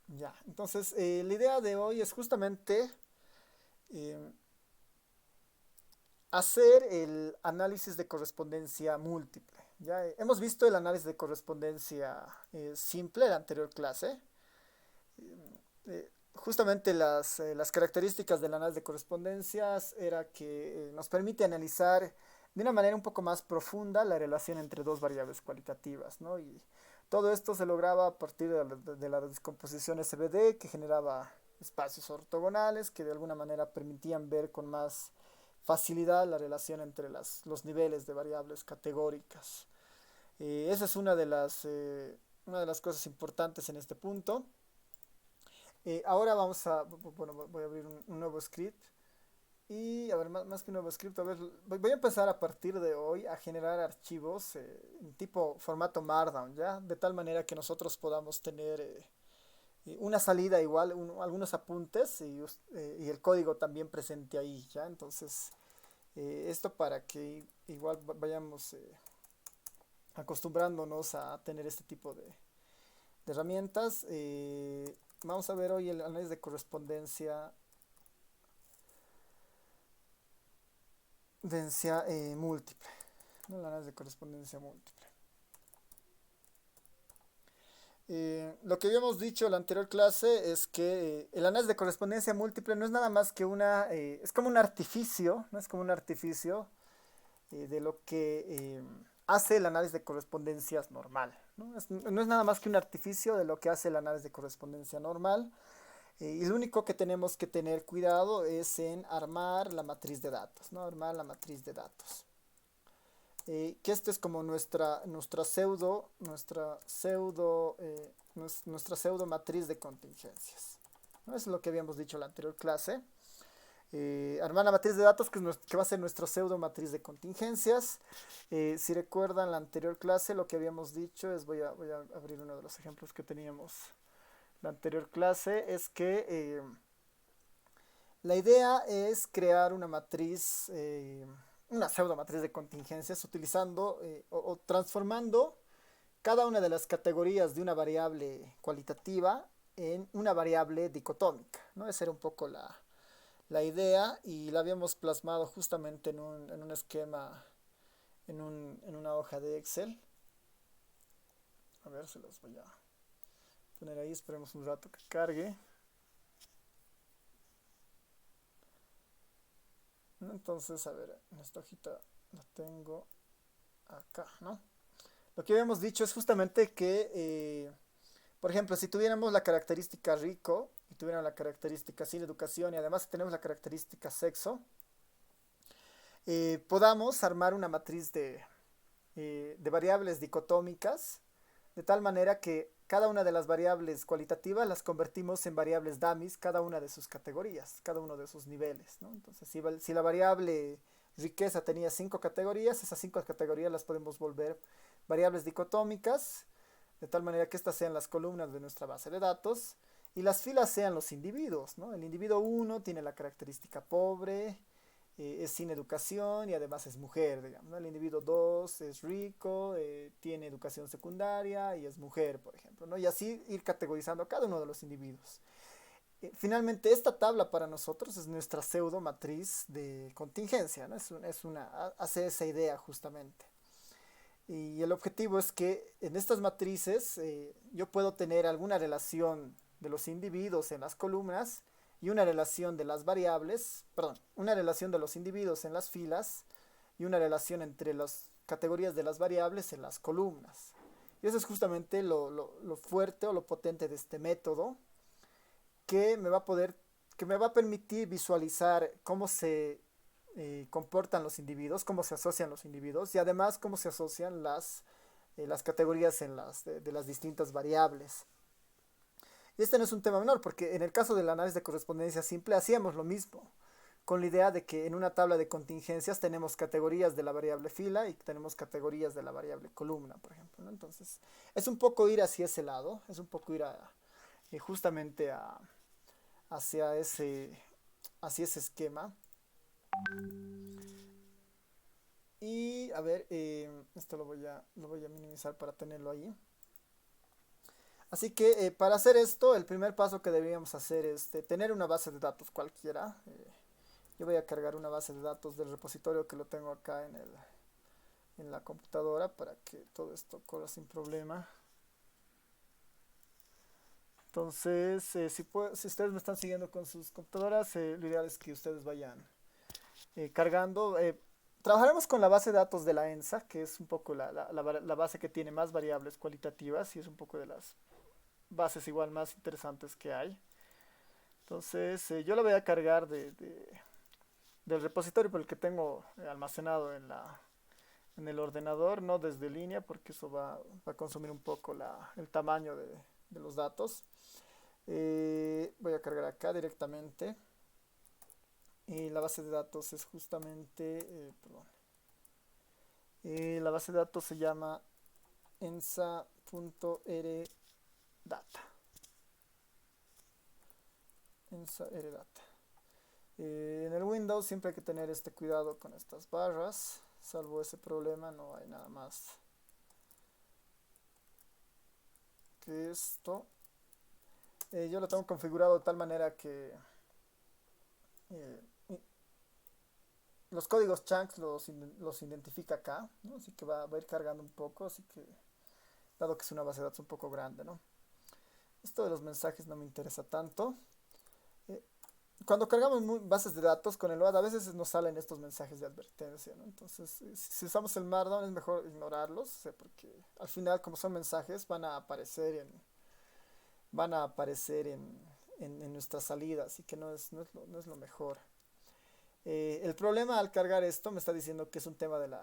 Ya, entonces la idea de hoy es justamente eh, hacer el análisis de correspondencia múltiple. Ya hemos visto el análisis de correspondencia simple en la anterior clase. Justamente las características del análisis de correspondencias era que nos permite analizar de una manera un poco más profunda la relación entre dos variables cualitativas, ¿no? Y todo esto se lograba a partir de la descomposición SVD que generaba espacios ortogonales que de alguna manera permitían ver con más facilidad la relación entre los niveles de variables categóricas. Esa es una de las cosas importantes en este punto. Ahora vamos a, bueno, voy a abrir un nuevo script y, a ver, más que un nuevo script, a ver, voy a empezar a partir de hoy a generar archivos en tipo formato Markdown, ¿ya? De tal manera que nosotros podamos tener una salida igual, algunos apuntes y el código también presente ahí, ¿ya? Entonces, esto para que igual vayamos acostumbrándonos a tener este tipo de herramientas. Vamos a ver hoy el análisis de correspondencia múltiple, ¿no? El análisis de correspondencia múltiple. Lo que habíamos dicho en la anterior clase es que el análisis de correspondencia múltiple no es nada más que es como un artificio, no es como un artificio de lo que hace el análisis de correspondencias normal, ¿no? No es nada más que un artificio de lo que hace el análisis de correspondencia normal. Y lo único que tenemos que tener cuidado es en armar la matriz de datos, ¿no? Armar la matriz de datos. Que esto es como nuestra pseudo matriz de contingencias, ¿no? Eso es lo que habíamos dicho en la anterior clase. Armar la matriz de datos que va a ser nuestra pseudo matriz de contingencias. Si recuerdan la anterior clase, lo que habíamos dicho es, voy a abrir uno de los ejemplos que teníamos la anterior clase, es que la idea es crear una matriz, una pseudo matriz de contingencias utilizando o transformando cada una de las categorías de una variable cualitativa en una variable dicotómica, ¿no? Esa era un poco la idea y la habíamos plasmado justamente en un esquema, en una hoja de Excel. A ver, se los voy a poner ahí, esperemos un rato que cargue. Entonces, a ver, en esta hojita la tengo acá, ¿no? Lo que habíamos dicho es justamente que, por ejemplo, si tuviéramos la característica rico y tuviéramos la característica sin educación y además tenemos la característica sexo, podamos armar una matriz de variables dicotómicas de tal manera que cada una de las variables cualitativas las convertimos en variables dummies, cada una de sus categorías, cada uno de sus niveles, ¿no? Entonces, si la variable riqueza tenía 5 categorías, esas 5 categorías las podemos volver variables dicotómicas, de tal manera que estas sean las columnas de nuestra base de datos y las filas sean los individuos, ¿no? El individuo uno tiene la característica pobre, es sin educación y además es mujer, digamos, ¿no? El individuo 2 es rico, tiene educación secundaria y es mujer, por ejemplo, ¿no? Y así ir categorizando a cada uno de los individuos. Finalmente, esta tabla para nosotros es nuestra pseudo matriz de contingencia, ¿no? Hace esa idea justamente. Y el objetivo es que en estas matrices yo puedo tener alguna relación de los individuos en las columnas y una relación de las variables, perdón, una relación de los individuos en las filas y una relación entre las categorías de las variables en las columnas. Y eso es justamente lo fuerte o lo potente de este método que me va a poder, que me va a permitir visualizar cómo se comportan los individuos, cómo se asocian los individuos y además cómo se asocian las categorías de las distintas variables. Y este no es un tema menor porque en el caso del análisis de correspondencia simple hacíamos lo mismo, con la idea de que en una tabla de contingencias tenemos categorías de la variable fila y tenemos categorías de la variable columna, por ejemplo, ¿no? Entonces, es un poco ir hacia ese lado, es un poco ir justamente hacia hacia ese esquema. Y a ver, esto lo voy a minimizar para tenerlo ahí. Así que para hacer esto, el primer paso que deberíamos hacer es tener una base de datos cualquiera. Yo voy a cargar una base de datos del repositorio que lo tengo acá en la computadora para que todo esto corra sin problema. Entonces, si ustedes me están siguiendo con sus computadoras, lo ideal es que ustedes vayan cargando. Trabajaremos con la base de datos de la ENSA, que es un poco la base que tiene más variables cualitativas y es un poco de las bases igual más interesantes que hay. Entonces, yo la voy a cargar del repositorio por el que tengo almacenado en el ordenador, no desde línea, porque eso va a consumir un poco el tamaño de los datos. Voy a cargar acá directamente. Y la base de datos es justamente, perdón, la base de datos se llama ensa.rdata. Ensa.rdata. En el Windows siempre hay que tener este cuidado con estas barras. Salvo ese problema, no hay nada más que esto. Yo lo tengo configurado de tal manera que eh, los códigos chunks los identifica acá, ¿no? Así que va a ir cargando un poco, así que dado que es una base de datos un poco grande, ¿no? Esto de los mensajes no me interesa tanto. Eh, Cuando cargamos bases de datos con el OAD, a veces nos salen estos mensajes de advertencia, ¿no? Entonces, si usamos el Markdown es mejor ignorarlos, porque al final, como son mensajes, van a aparecer en nuestras salidas, así que no es lo mejor. El problema al cargar esto me está diciendo que es un tema del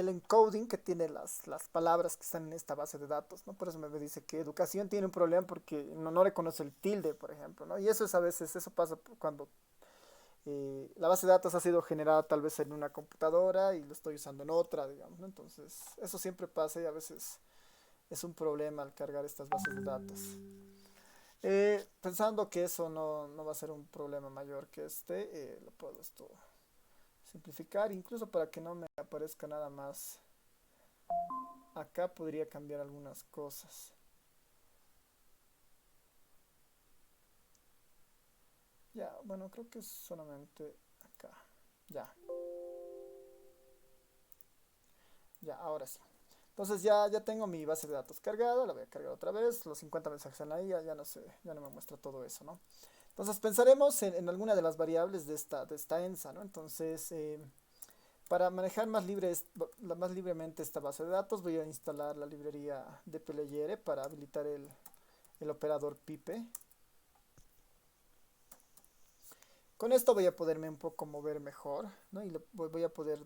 encoding que tiene las palabras que están en esta base de datos, ¿no? Por eso me dice que educación tiene un problema porque no reconoce el tilde, por ejemplo, ¿no? Y eso es a veces, eso pasa cuando la base de datos ha sido generada tal vez en una computadora y lo estoy usando en otra, digamos, ¿no? Entonces, eso siempre pasa y a veces es un problema al cargar estas bases de datos. Pensando que eso no va a ser un problema mayor que lo puedo esto simplificar, incluso para que no me aparezca nada más. Acá podría cambiar algunas cosas. Ya, bueno, creo que es solamente acá. Ya, ya, ahora sí. Entonces ya tengo mi base de datos cargada, la voy a cargar otra vez, los 50 mensajes están ahí, ya no sé, ya no me muestra todo eso, ¿no? Entonces pensaremos en alguna de las variables de esta ENSA, ¿no? Entonces, para manejar más libremente esta base de datos, voy a instalar la librería de Playere para habilitar el operador pipe. Con esto voy a poderme un poco mover mejor, ¿no? Y voy a poder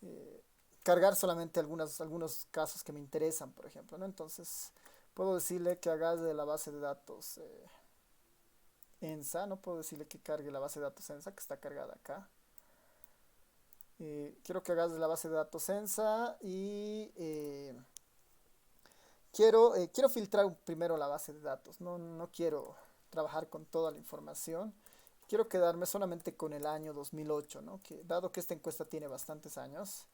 eh, cargar solamente algunos casos que me interesan, por ejemplo, ¿no? Entonces, puedo decirle que haga de la base de datos ENSA, no puedo decirle que cargue la base de datos ENSA, que está cargada acá. Quiero que hagas de la base de datos ENSA y quiero filtrar primero la base de datos. No quiero trabajar con toda la información. Quiero quedarme solamente con el año 2008, ¿no? Dado que esta encuesta tiene bastantes años,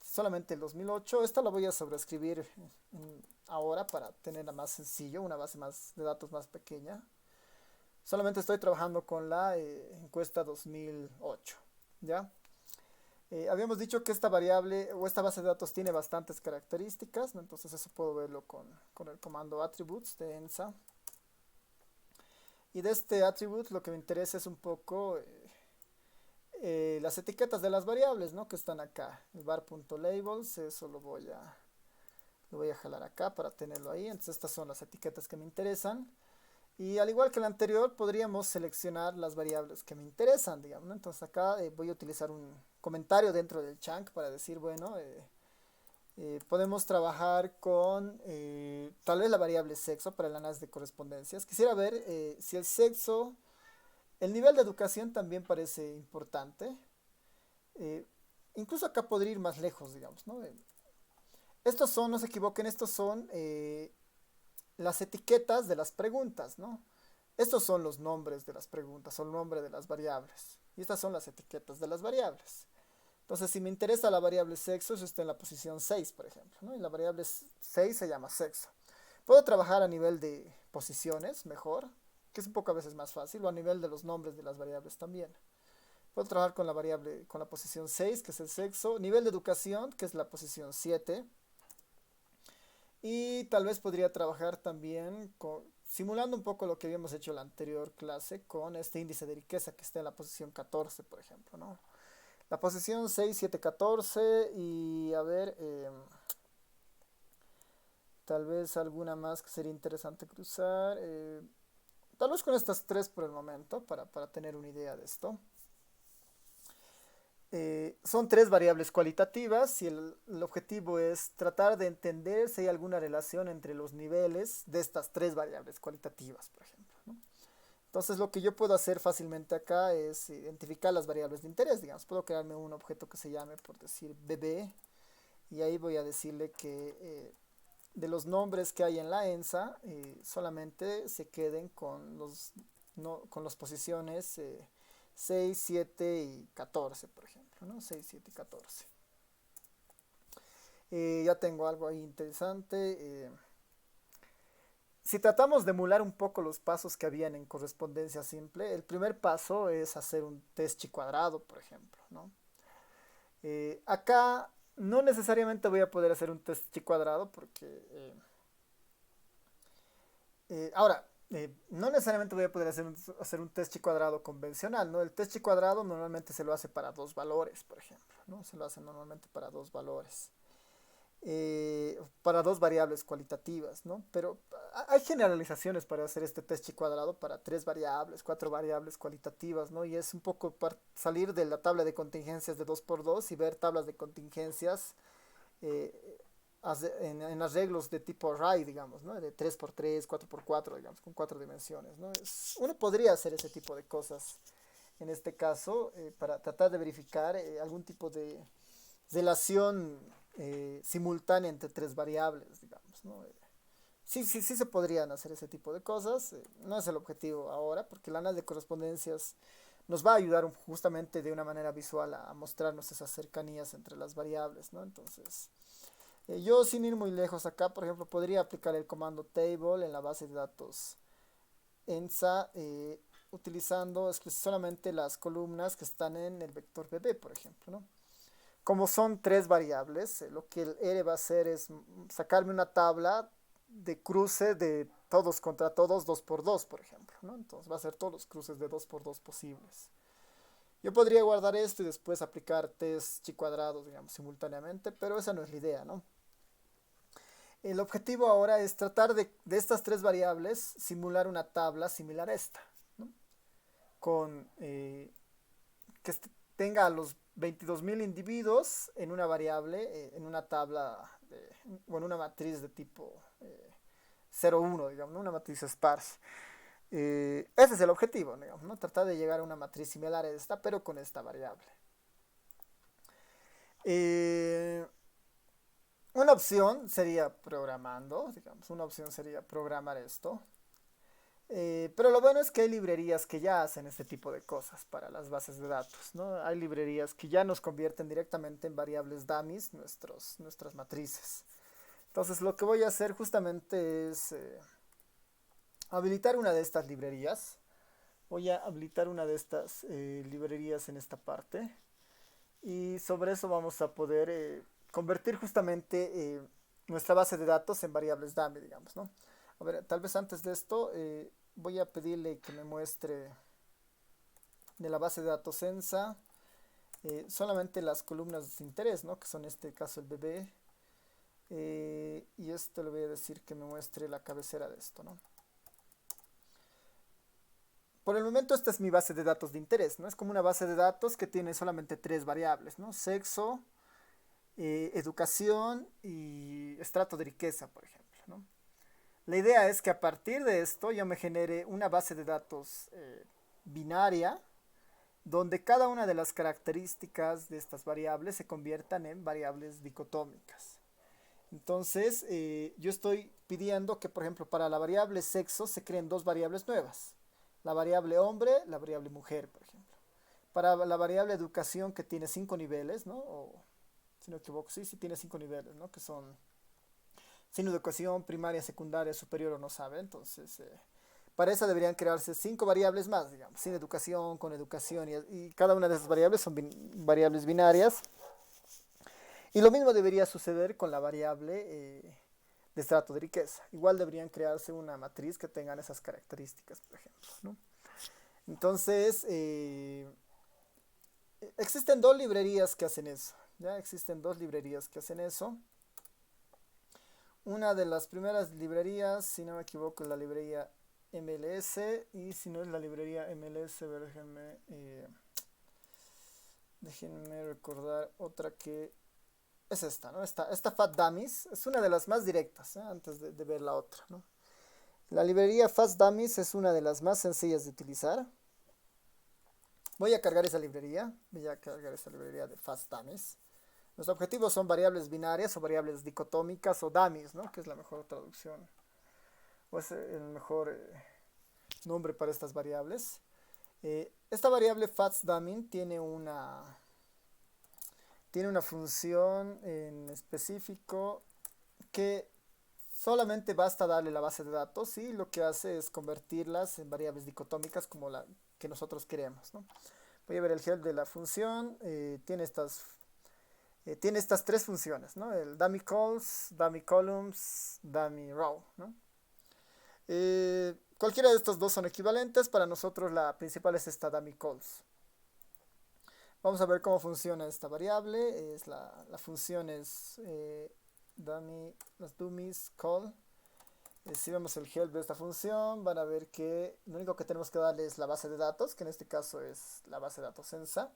solamente el 2008. Esta la voy a sobreescribir ahora para tenerla más sencillo, una base de datos más pequeña. Solamente estoy trabajando con la encuesta 2008, ¿ya? Habíamos dicho que esta variable o esta base de datos tiene bastantes características, ¿no? Entonces eso puedo verlo con el comando attributes de ENSA. Y de este attribute lo que me interesa es un poco las etiquetas de las variables, ¿no? Que están acá. El var.labels, eso lo voy a jalar acá para tenerlo ahí. Entonces estas son las etiquetas que me interesan. Y al igual que el anterior, podríamos seleccionar las variables que me interesan, digamos, ¿no? Entonces acá voy a utilizar un comentario dentro del chunk para decir, bueno, podemos trabajar con tal vez la variable sexo para el análisis de correspondencias. Quisiera ver si el sexo, el nivel de educación también parece importante. Eh, Incluso acá podría ir más lejos, digamos, ¿no? Estos son, no se equivoquen, estos son las etiquetas de las preguntas, ¿no? Estos son los nombres de las preguntas, son el nombre de las variables. Y estas son las etiquetas de las variables. Entonces, si me interesa la variable sexo, eso está en la posición 6, por ejemplo, ¿no? Y la variable 6 se llama sexo. Puedo trabajar a nivel de posiciones mejor, que es un poco a veces más fácil, o a nivel de los nombres de las variables también. Puedo trabajar con la variable, con la posición 6, que es el sexo, nivel de educación, que es la posición 7, y tal vez podría trabajar también simulando un poco lo que habíamos hecho en la anterior clase con este índice de riqueza que está en la posición 14, por ejemplo, ¿no? La posición 6, 7, 14 y a ver, tal vez alguna más que sería interesante cruzar. Tal vez con estas tres por el momento para tener una idea de esto. Son tres variables cualitativas y el objetivo es tratar de entender si hay alguna relación entre los niveles de estas tres variables cualitativas, por ejemplo, ¿no? Entonces lo que yo puedo hacer fácilmente acá es identificar las variables de interés, digamos. Puedo crearme un objeto que se llame, por decir, bebé, y ahí voy a decirle que de los nombres que hay en la ENSA, solamente se queden con los, no, con las posiciones 6, 7 y 14, por ejemplo, ¿no? 6, 7 y 14. Ya tengo algo ahí interesante. Si tratamos de emular un poco los pasos que habían en correspondencia simple, el primer paso es hacer un test chi cuadrado, por ejemplo, ¿no? Acá no necesariamente voy a poder hacer un test chi cuadrado porque ahora, no necesariamente voy a poder hacer un test chi cuadrado convencional, ¿no? El test chi cuadrado normalmente se lo hace para dos valores, por ejemplo, ¿no? Se lo hace normalmente para dos valores, para dos variables cualitativas, ¿no? Pero hay generalizaciones para hacer este test chi cuadrado para tres variables, cuatro variables cualitativas, ¿no? Y es un poco para salir de la tabla de contingencias de 2 por 2 y ver tablas de contingencias eh, en arreglos de tipo array, digamos, ¿no? De 3 por 3 4 por 4 digamos, con cuatro dimensiones, ¿no? Uno podría hacer ese tipo de cosas en este caso para tratar de verificar algún tipo de relación simultánea entre tres variables, digamos, ¿no? Sí se podrían hacer ese tipo de cosas, no es el objetivo ahora, porque el análisis de correspondencias nos va a ayudar justamente de una manera visual a mostrarnos esas cercanías entre las variables, ¿no? Entonces, yo sin ir muy lejos acá, por ejemplo, podría aplicar el comando table en la base de datos ENSA utilizando solamente las columnas que están en el vector bb, por ejemplo, ¿no? Como son tres variables, lo que el R va a hacer es sacarme una tabla de cruce de todos contra todos, 2 por 2 por ejemplo, ¿no? Entonces va a ser todos los cruces de 2 por 2 posibles. Yo podría guardar esto y después aplicar test chi cuadrados, digamos, simultáneamente, pero esa no es la idea, ¿no? El objetivo ahora es tratar de estas tres variables simular una tabla similar a esta, ¿no? Con que tenga a los 22.000 individuos en una variable, en una tabla, o en una matriz de tipo 0,1, digamos, ¿no? Una matriz sparse. Ese es el objetivo, digamos, ¿no? Tratar de llegar a una matriz similar a esta, pero con esta variable. Una opción sería programando, digamos, una opción sería programar esto. Pero lo bueno es que hay librerías que ya hacen este tipo de cosas para las bases de datos, ¿no? Hay librerías que ya nos convierten directamente en variables dummies nuestras matrices. Entonces lo que voy a hacer justamente es habilitar una de estas librerías. Voy a habilitar una de estas librerías en esta parte. Y sobre eso vamos a poder convertir justamente nuestra base de datos en variables dummy, digamos, ¿no? A ver, tal vez antes de esto voy a pedirle que me muestre de la base de datos ENSA solamente las columnas de interés, ¿no? Que son en este caso el bebé. Y esto le voy a decir que me muestre la cabecera de esto, ¿no? Por el momento esta es mi base de datos de interés, ¿no? Es como una base de datos que tiene solamente tres variables, ¿no? Sexo, educación y estrato de riqueza, por ejemplo, ¿no? La idea es que a partir de esto yo me genere una base de datos binaria donde cada una de las características de estas variables se conviertan en variables dicotómicas. Entonces, yo estoy pidiendo que, por ejemplo, para la variable sexo se creen dos variables nuevas. La variable hombre, la variable mujer, por ejemplo. para la variable educación que tiene 5 niveles, ¿no? O, si no me equivoco, sí, sí tiene 5 niveles, ¿no? Que son sin educación, primaria, secundaria, superior o no sabe. Entonces, para esa deberían crearse 5 variables más, digamos, sin educación, con educación, y cada una de esas variables son variables binarias. Y lo mismo debería suceder con la variable de estrato de riqueza. Igual deberían crearse una matriz que tengan esas características, por ejemplo, ¿no? Entonces, existen dos librerías que hacen eso. Ya existen dos librerías que hacen eso. Una de las primeras librerías, si no me equivoco, es la librería MLS. Y si no es la librería MLS, a ver, déjenme recordar otra que es esta, ¿no? Esta Fat Dummies es una de las más directas, ¿eh? Antes de ver la otra, ¿no? La librería Fast Dummies es una de las más sencillas de utilizar. Voy a cargar esa librería. Voy a cargar esa librería de Fast Dummies. Los objetivos son variables binarias o variables dicotómicas o dummies, ¿no? Que es la mejor traducción. O es el mejor nombre para estas variables. Esta variable FastDumming tiene una función en específico que solamente basta darle la base de datos y lo que hace es convertirlas en variables dicotómicas como la que nosotros queremos, ¿no? Voy a ver el help de la función. Tiene estas tres funciones, ¿no? El dummy calls, dummy columns, dummy row, ¿no? Cualquiera de estos dos son equivalentes. Para nosotros la principal es esta dummy calls. Vamos a ver cómo funciona esta variable. La función es las dummies call. Si vemos el help de esta función, van a ver que lo único que tenemos que darle es la base de datos, que en este caso es la base de datos ENSA.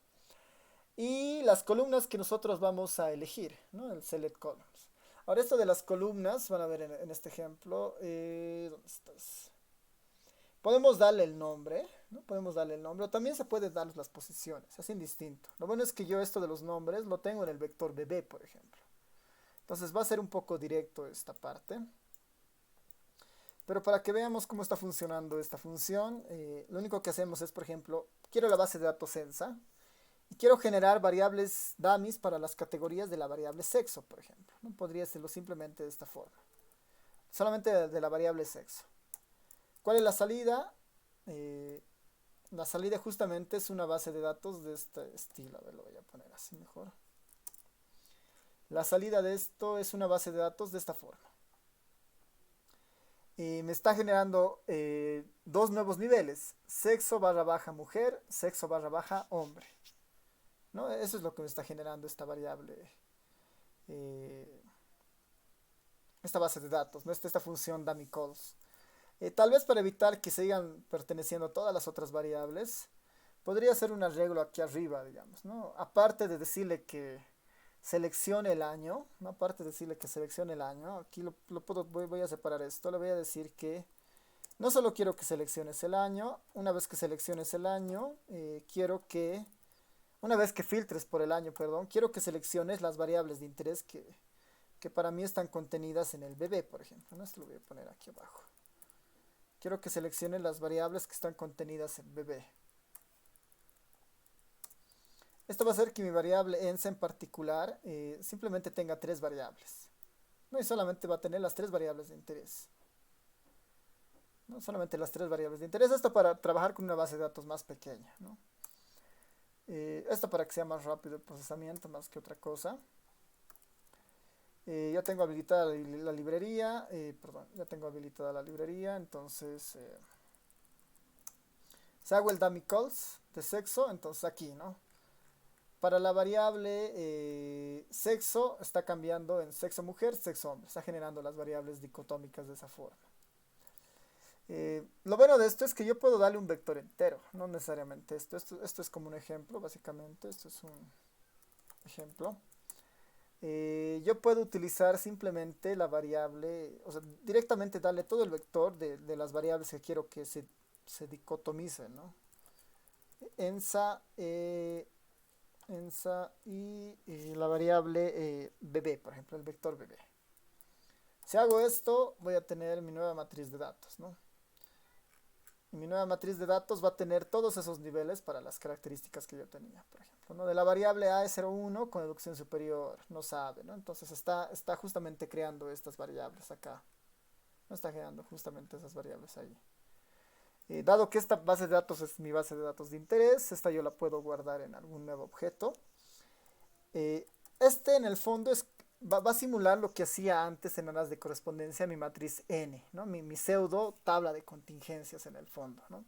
Y las columnas que nosotros vamos a elegir, ¿no? El select columns. Ahora esto de las columnas, van a ver en este ejemplo, ¿dónde estás? Podemos darle el nombre, ¿no? Podemos darle el nombre, o también se puede dar las posiciones, es indistinto. Lo bueno es que yo esto de los nombres lo tengo en el vector bb, por ejemplo. Entonces va a ser un poco directo esta parte. Pero para que veamos cómo está funcionando esta función, lo único que hacemos es, por ejemplo, quiero la base de datos ENSA y quiero generar variables dummies para las categorías de la variable sexo, por ejemplo, ¿no? Podría hacerlo simplemente de esta forma. Solamente de la variable sexo. ¿Cuál es la salida? La salida justamente es una base de datos de este estilo. A ver, lo voy a poner así mejor. La salida de esto es una base de datos de esta forma. Y me está generando dos nuevos niveles. Sexo barra baja mujer, sexo barra baja hombre, ¿no? Eso es lo que me está generando esta variable. Esta base de datos, ¿no? Esta función dummy calls. Tal vez para evitar que sigan perteneciendo todas las otras variables, podría hacer un arreglo aquí arriba, digamos, ¿no? Aparte de decirle que seleccione el año, ¿no? Aparte de decirle que seleccione el año, aquí voy a separar esto, le voy a decir que no solo quiero que selecciones el año, una vez que selecciones el año, una vez que filtres por el año, perdón, quiero que selecciones las variables de interés que para mí están contenidas en el bebé, por ejemplo, ¿no? Esto lo voy a poner aquí abajo. Quiero que seleccione las variables que están contenidas en bebé. Esto va a hacer que mi variable ENSA en particular simplemente tenga tres variables, ¿no? Y solamente va a tener las tres variables de interés. ¿No? Solamente las tres variables de interés. Esto para trabajar con una base de datos más pequeña, ¿no? Esto para que sea más rápido el procesamiento más que otra cosa. Ya tengo habilitada la librería, ya tengo habilitada la librería, entonces si hago el dummy calls de sexo, entonces aquí, ¿no? Para la variable sexo está cambiando en sexo mujer, sexo hombre, está generando las variables dicotómicas de esa forma. Lo bueno de esto es que yo puedo darle un vector entero, no necesariamente esto es como un ejemplo, básicamente, esto es un ejemplo. Yo puedo utilizar simplemente la variable, o sea, directamente darle todo el vector de las variables que quiero que se dicotomicen, ¿no? ENSA, y la variable bebé, por ejemplo, el vector bebé. Si hago esto, voy a tener mi nueva matriz de datos, ¿no? Y mi nueva matriz de datos va a tener todos esos niveles para las características que yo tenía, por ejemplo, ¿no? De la variable A01 con educación superior, no sabe, ¿no? Entonces está justamente creando estas variables acá. No está creando justamente esas variables ahí. Dado que esta base de datos es mi base de datos de interés, esta yo la puedo guardar en algún nuevo objeto. Este en el fondo va a simular lo que hacía antes en análisis de correspondencia mi matriz N, ¿no? Mi pseudo tabla de contingencias en el fondo, ¿no?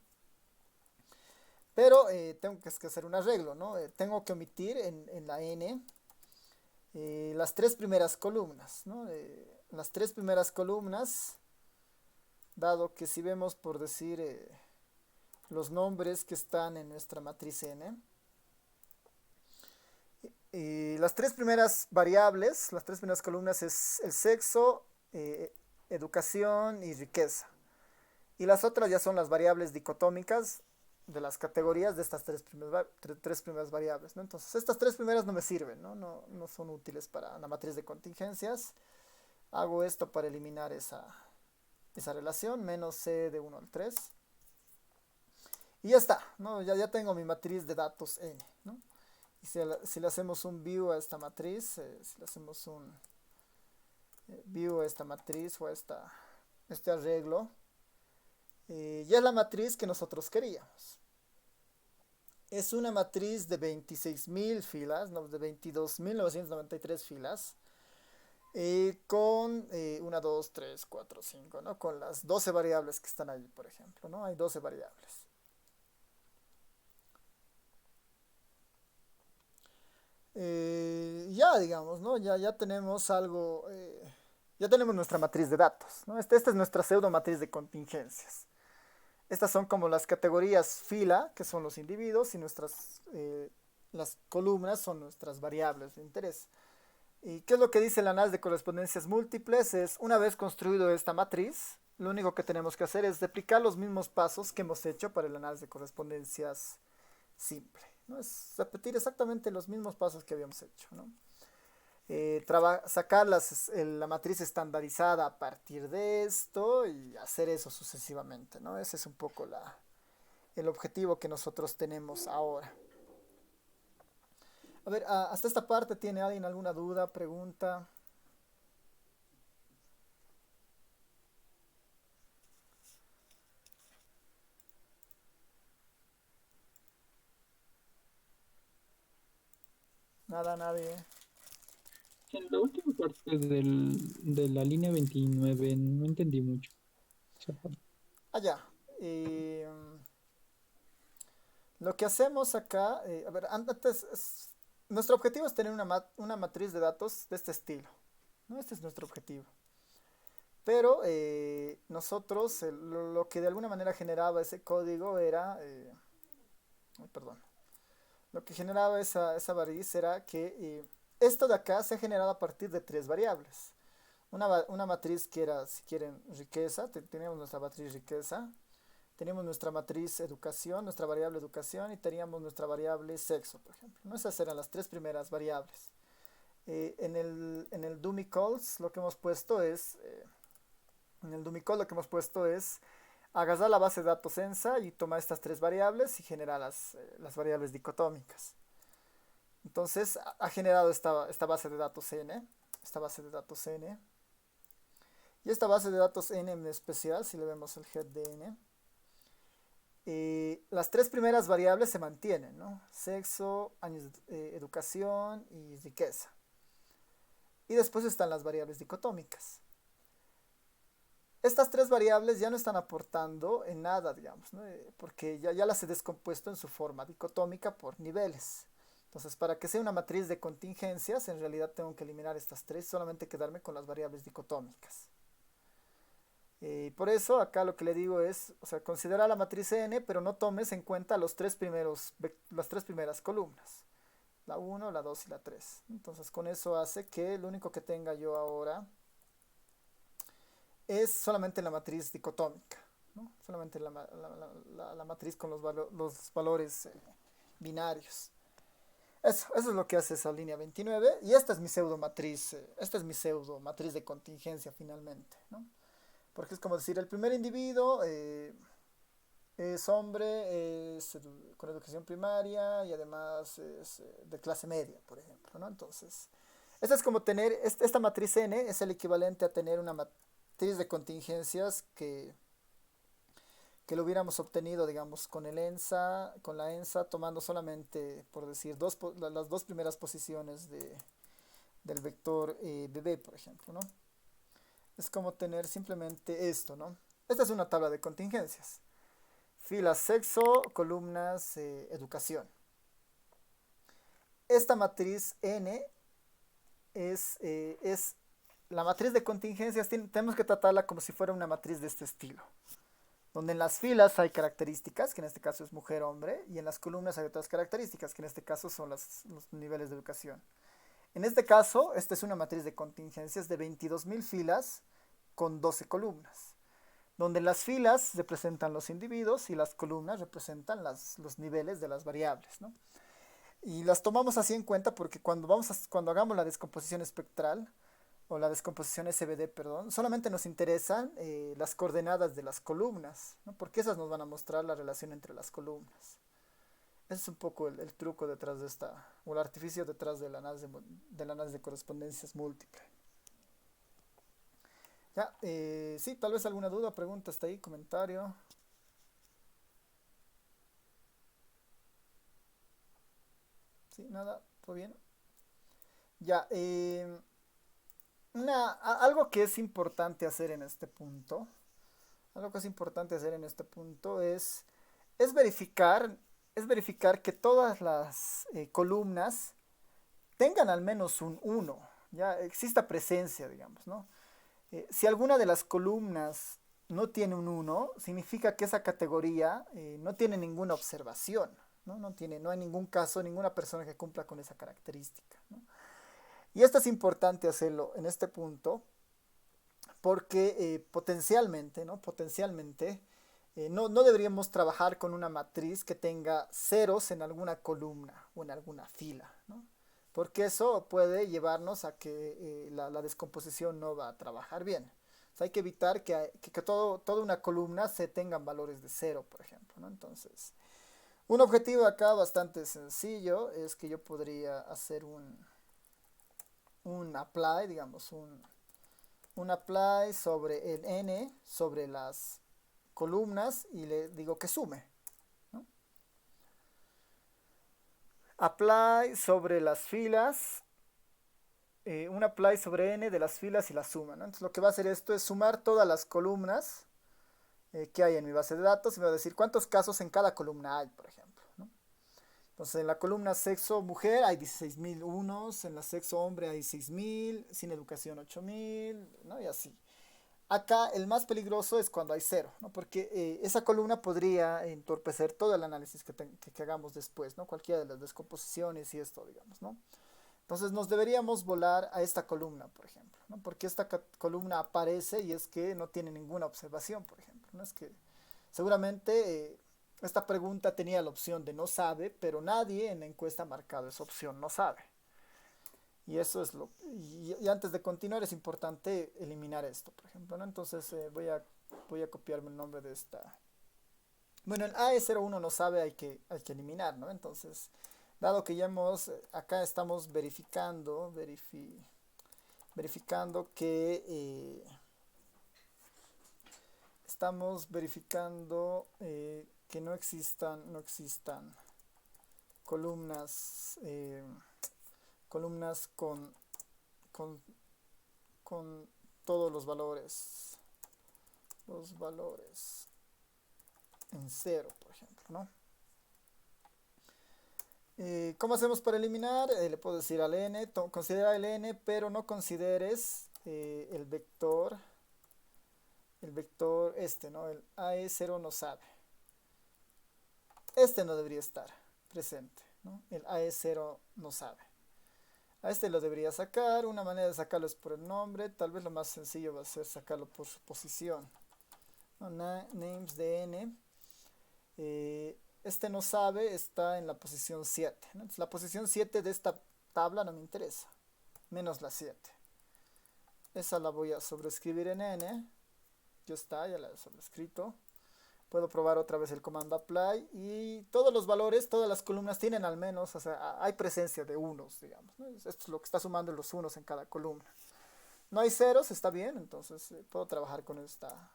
Pero tengo que hacer un arreglo, ¿no? Tengo que omitir en la N las tres primeras columnas, ¿no? Las tres primeras columnas, dado que si vemos por decir los nombres que están en nuestra matriz N, y las tres primeras variables, las tres primeras columnas es el sexo, educación y riqueza. Y las otras ya son las variables dicotómicas de las categorías de estas tres primeras variables, ¿no? Entonces estas tres primeras no me sirven, ¿no? No son útiles para la matriz de contingencias. Hago esto para eliminar esa relación, menos c de 1 al 3. Y ya está, ¿no? Ya tengo mi matriz de datos n, ¿no? Y si le hacemos un view a esta matriz, si le hacemos un view a esta matriz o a este arreglo, ya es la matriz que nosotros queríamos. Es una matriz de 26.000 filas, no, de 22.993 filas, con 1, 2, 3, 4, 5, ¿no? Con las 12 variables que están ahí, por ejemplo, ¿no? Hay 12 variables. Ya, digamos, ¿no? Ya tenemos algo, ya tenemos nuestra matriz de datos, ¿no? Esta es nuestra pseudo matriz de contingencias. Estas son como las categorías fila, que son los individuos, y las columnas son nuestras variables de interés. ¿Y qué es lo que dice el análisis de correspondencias múltiples? Es, una vez construido esta matriz, lo único que tenemos que hacer es replicar los mismos pasos que hemos hecho para el análisis de correspondencias simple, ¿no? Es repetir exactamente los mismos pasos que habíamos hecho, ¿no? Sacar la matriz estandarizada a partir de esto y hacer eso sucesivamente, ¿no? Ese es un poco el objetivo que nosotros tenemos ahora. A ver, hasta esta parte, ¿tiene alguien alguna duda, pregunta? Nada, nadie. En la última parte de la línea 29 no entendí mucho esa parte. Allá. Lo que hacemos acá, a ver, nuestro objetivo es tener una matriz de datos de este estilo, ¿no? Este es nuestro objetivo. Pero nosotros, lo que de alguna manera generaba ese código era, perdón, lo que generaba esa matriz era que esto de acá se ha generado a partir de tres variables. Una matriz que era, si quieren, riqueza, teníamos nuestra matriz riqueza, teníamos nuestra matriz educación, nuestra variable educación y teníamos nuestra variable sexo, por ejemplo, ¿no? Esas eran las tres primeras variables. En el dummy calls lo que hemos puesto es, en el dummy call lo que hemos puesto es agarrar la base de datos ENSA y tomar estas tres variables y generar las variables dicotómicas. Entonces ha generado esta base de datos N, esta base de datos N. Y esta base de datos N en especial, si le vemos el head de N, las tres primeras variables se mantienen, ¿no? Sexo, años de educación y riqueza. Y después están las variables dicotómicas. Estas tres variables ya no están aportando en nada, digamos, ¿no? Porque ya las he descompuesto en su forma dicotómica por niveles. Entonces, para que sea una matriz de contingencias, en realidad tengo que eliminar estas tres, solamente quedarme con las variables dicotómicas. Por eso acá lo que le digo es, o sea, considera la matriz N, pero no tomes en cuenta las tres primeras columnas. La 1, la 2 y la 3. Entonces con eso hace que lo único que tenga yo ahora es solamente la matriz dicotómica, ¿no? Solamente la matriz con los valores binarios. Eso es lo que hace esa línea 29. Y esta es mi pseudo matriz, de contingencia finalmente, ¿no? Porque es como decir, el primer individuo Es hombre, es con educación primaria y además es de clase media, por ejemplo, ¿no? Entonces, esta es como tener, esta matriz N es el equivalente a tener una matriz de contingencias que lo hubiéramos obtenido, digamos, con el ENSA, con la ENSA, tomando solamente, por decir, las dos primeras posiciones del vector BB, por ejemplo, ¿no? Es como tener simplemente esto, ¿no? Esta es una tabla de contingencias. Filas sexo, columnas educación. Esta matriz N es la matriz de contingencias, tenemos que tratarla como si fuera una matriz de este estilo, donde en las filas hay características, que en este caso es mujer-hombre, y en las columnas hay otras características, que en este caso son los niveles de educación. En este caso, esta es una matriz de contingencias de 22.000 filas con 12 columnas, donde las filas representan los individuos y las columnas representan los niveles de las variables, ¿no? Y las tomamos así en cuenta porque cuando hagamos la descomposición espectral, o la descomposición SVD, perdón, solamente nos interesan las coordenadas de las columnas, ¿no? Porque esas nos van a mostrar la relación entre las columnas. Ese es un poco el truco detrás de esta, o el artificio detrás del análisis de correspondencias múltiples. Ya, sí, tal vez alguna duda, pregunta hasta ahí, comentario. Sí, nada, todo bien. Ya, algo que es importante hacer en este punto, algo que es importante hacer en este punto es verificar, es verificar que todas las columnas tengan al menos un uno, ya exista presencia, digamos, ¿no? Si alguna de las columnas no tiene un uno, significa que esa categoría no tiene ninguna observación, ¿no? No hay ningún caso, ninguna persona que cumpla con esa característica, ¿no? Y esto es importante hacerlo en este punto porque potencialmente, ¿no? Potencialmente no deberíamos trabajar con una matriz que tenga ceros en alguna columna o en alguna fila, ¿no? Porque eso puede llevarnos a que la descomposición no va a trabajar bien. O sea, hay que evitar que toda una columna se tengan valores de cero, por ejemplo, ¿no? Entonces, un objetivo acá bastante sencillo es que yo podría hacer un apply, digamos, un apply sobre el n, sobre las columnas y le digo que sume, ¿no? Apply sobre las filas, un apply sobre n de las filas y la suma, ¿no? Entonces lo que va a hacer esto es sumar todas las columnas que hay en mi base de datos y me va a decir cuántos casos en cada columna hay, por ejemplo, ¿no? Entonces en la columna sexo mujer hay 16.000 unos, en la sexo hombre hay 6.000, sin educación 8.000, ¿no? Y así. Acá el más peligroso es cuando hay cero, ¿no? Porque esa columna podría entorpecer todo el análisis que hagamos después, ¿no? Cualquiera de las descomposiciones y esto, digamos, ¿no? Entonces nos deberíamos volar a esta columna, por ejemplo, ¿no? Porque esta columna aparece y es que no tiene ninguna observación, por ejemplo, ¿no? Es que seguramente esta pregunta tenía la opción de no sabe, pero nadie en la encuesta ha marcado esa opción, no sabe. Y eso es y antes de continuar es importante eliminar esto, por ejemplo, ¿no? Entonces voy a copiarme el nombre de esta. Bueno, el AE01 no sabe, hay que eliminar, ¿no? Entonces, dado que ya acá estamos verificando que, estamos verificando que no existan columnas, columnas con, con todos los valores en cero, por ejemplo, ¿no? ¿Cómo hacemos para eliminar? Le puedo decir al n, considera el n, pero no consideres el vector este, ¿no? El AE0 no sabe. Este no debería estar presente, ¿no? El AE0 no sabe. A este lo debería sacar. Una manera de sacarlo es por el nombre. Tal vez lo más sencillo va a ser sacarlo por su posición, ¿no? Names de n. Este no sabe, está en la posición 7, ¿no? Entonces, la posición 7 de esta tabla no me interesa, menos la 7. Esa la voy a sobreescribir en n. Ya está, ya la he sobrescrito. Puedo probar otra vez el comando apply y todos los valores, todas las columnas tienen al menos, o sea, hay presencia de unos, digamos, ¿no? Esto es lo que está sumando los unos en cada columna. No hay ceros, está bien, entonces puedo trabajar con esta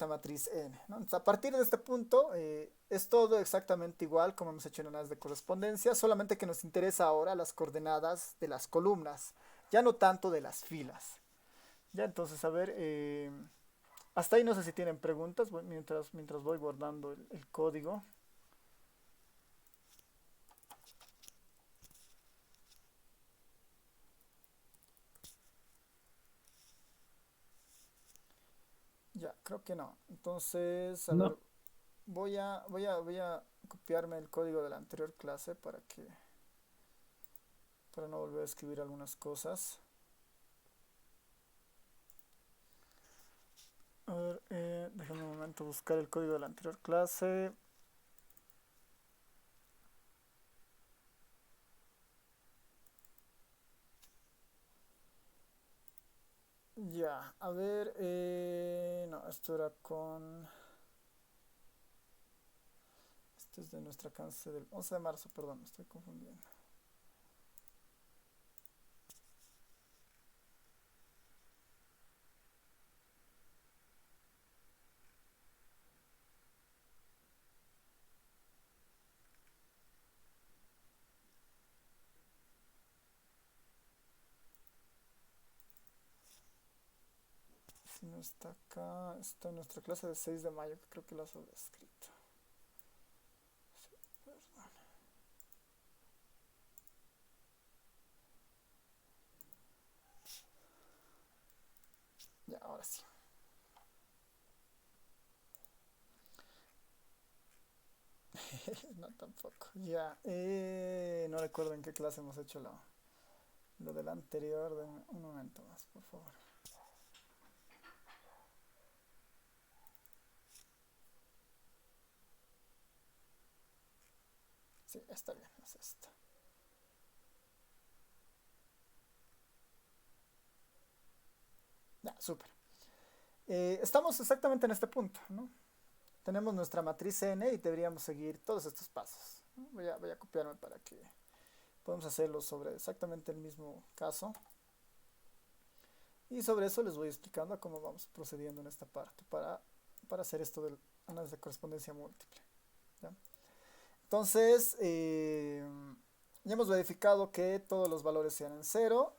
matriz n, ¿no? Entonces, a partir de este punto es todo exactamente igual como hemos hecho en análisis de correspondencia, solamente que nos interesa ahora las coordenadas de las columnas, ya no tanto de las filas. Ya, entonces, a ver, hasta ahí no sé si tienen preguntas mientras voy guardando el código. Ya, creo que no. Entonces, a ver, No, voy a copiarme el código de la anterior clase para no volver a escribir algunas cosas. A ver, déjame un momento buscar el código de la anterior clase. Ya, a ver, no, esto era con... Este es de nuestra clase del 11 de marzo, perdón, me estoy confundiendo. Si no está acá, está en nuestra clase de 6 de mayo, que creo que la he escrito. Sí, perdón. Ya, ahora sí. No, tampoco. Ya, no recuerdo en qué clase hemos hecho lo del anterior. Un momento más, por favor. Sí, está bien, es esto. Ya, súper. Estamos exactamente en este punto, ¿no? Tenemos nuestra matriz n y deberíamos seguir todos estos pasos, ¿no? Voy a copiarme para que podamos hacerlo sobre exactamente el mismo caso. Y sobre eso les voy explicando cómo vamos procediendo en esta parte para hacer esto del análisis de correspondencia múltiple. ¿Ya? Entonces, ya hemos verificado que todos los valores sean en cero.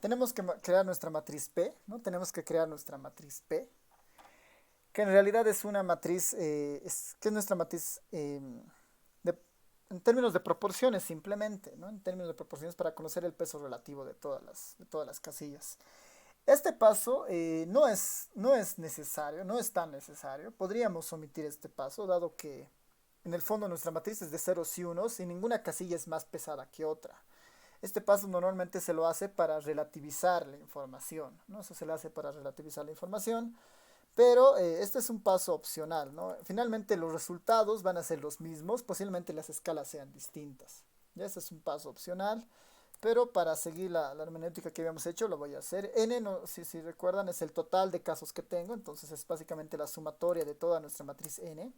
Tenemos que crear nuestra matriz P, ¿no? Tenemos que crear nuestra matriz P, que en realidad es una matriz, que es nuestra matriz de, en términos de proporciones simplemente, ¿no? En términos de proporciones para conocer el peso relativo de todas las casillas. Este paso no es necesario, no es tan necesario. Podríamos omitir este paso, dado que en el fondo nuestra matriz es de ceros y unos y ninguna casilla es más pesada que otra. Este paso normalmente se lo hace para relativizar la información, ¿no? Eso se le hace para relativizar la información, pero este es un paso opcional, ¿no? Finalmente los resultados van a ser los mismos, posiblemente las escalas sean distintas. Ya este es un paso opcional, pero para seguir la hermenéutica que habíamos hecho lo voy a hacer. N, no, si recuerdan, es el total de casos que tengo, entonces es básicamente la sumatoria de toda nuestra matriz N.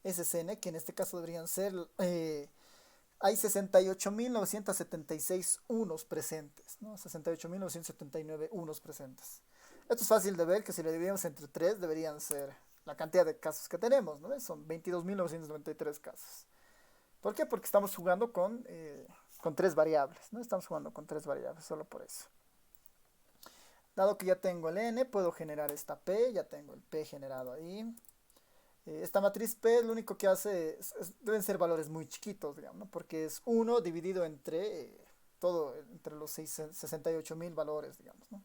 Ese es N, que en este caso deberían ser... hay 68.976 unos presentes, ¿no? 68.979 unos presentes. Esto es fácil de ver que si le dividimos entre 3 deberían ser la cantidad de casos que tenemos, ¿no? Son 22.993 casos. ¿Por qué? Porque estamos jugando con tres variables, ¿no? Estamos jugando con tres variables, solo por eso. Dado que ya tengo el n, puedo generar esta p, ya tengo el p generado ahí. Esta matriz P lo único que hace deben ser valores muy chiquitos, digamos, ¿no? Porque es 1 dividido entre los 68.000 valores, digamos, ¿no?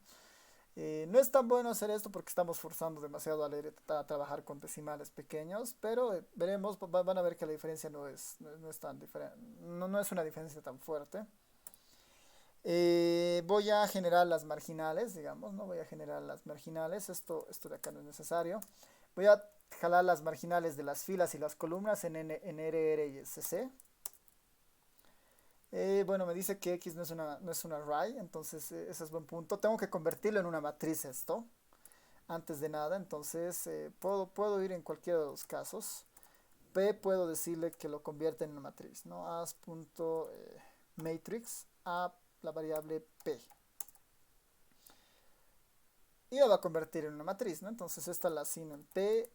No es tan bueno hacer esto porque estamos forzando demasiado a trabajar con decimales pequeños, pero veremos, van a ver que la diferencia no es tan diferente, no es una diferencia tan fuerte. Voy a generar las marginales, digamos, ¿no? Voy a generar las marginales, esto de acá no es necesario. Voy a jalar las marginales de las filas y las columnas en RR y SC. Bueno, me dice que X no es un array, entonces ese es buen punto. Tengo que convertirlo en una matriz esto. antes de nada, entonces puedo ir en cualquiera de los casos. P puedo decirle que lo convierte en una matriz, ¿no? As.matrix a la variable P. Y la va a convertir en una matriz, ¿no? Entonces esta la asigno en P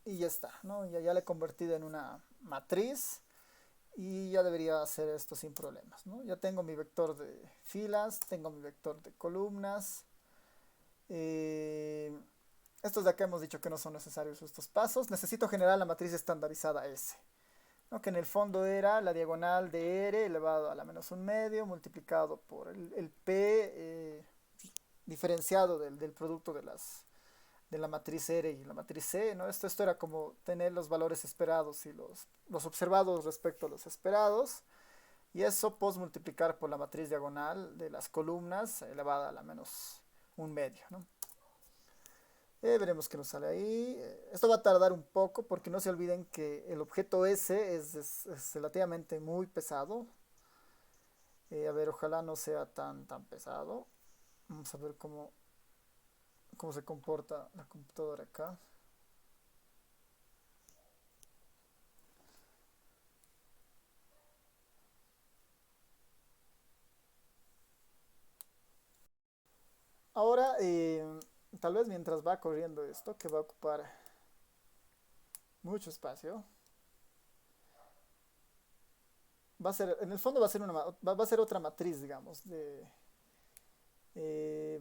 y ya está, ¿no? Ya la he convertido en una matriz y ya debería hacer esto sin problemas, ¿no? Ya tengo mi vector de filas, tengo mi vector de columnas. Eh, Estos de acá hemos dicho que no son necesarios estos pasos. Necesito generar la matriz estandarizada S, ¿no? Que en el fondo era la diagonal de R elevado a la menos un medio multiplicado por el P diferenciado del producto de la matriz R y la matriz C, ¿no? Esto era como tener los valores esperados y los observados respecto a los esperados. Y eso post multiplicar por la matriz diagonal de las columnas elevada a la menos un medio, ¿no? Veremos qué nos sale ahí. Esto va a tardar un poco porque no se olviden que el objeto S es relativamente muy pesado. A ver, ojalá no sea tan pesado. Vamos a ver cómo se comporta la computadora acá. Ahora, tal vez mientras va corriendo esto, que va a ocupar mucho espacio, en el fondo va a ser otra matriz, digamos,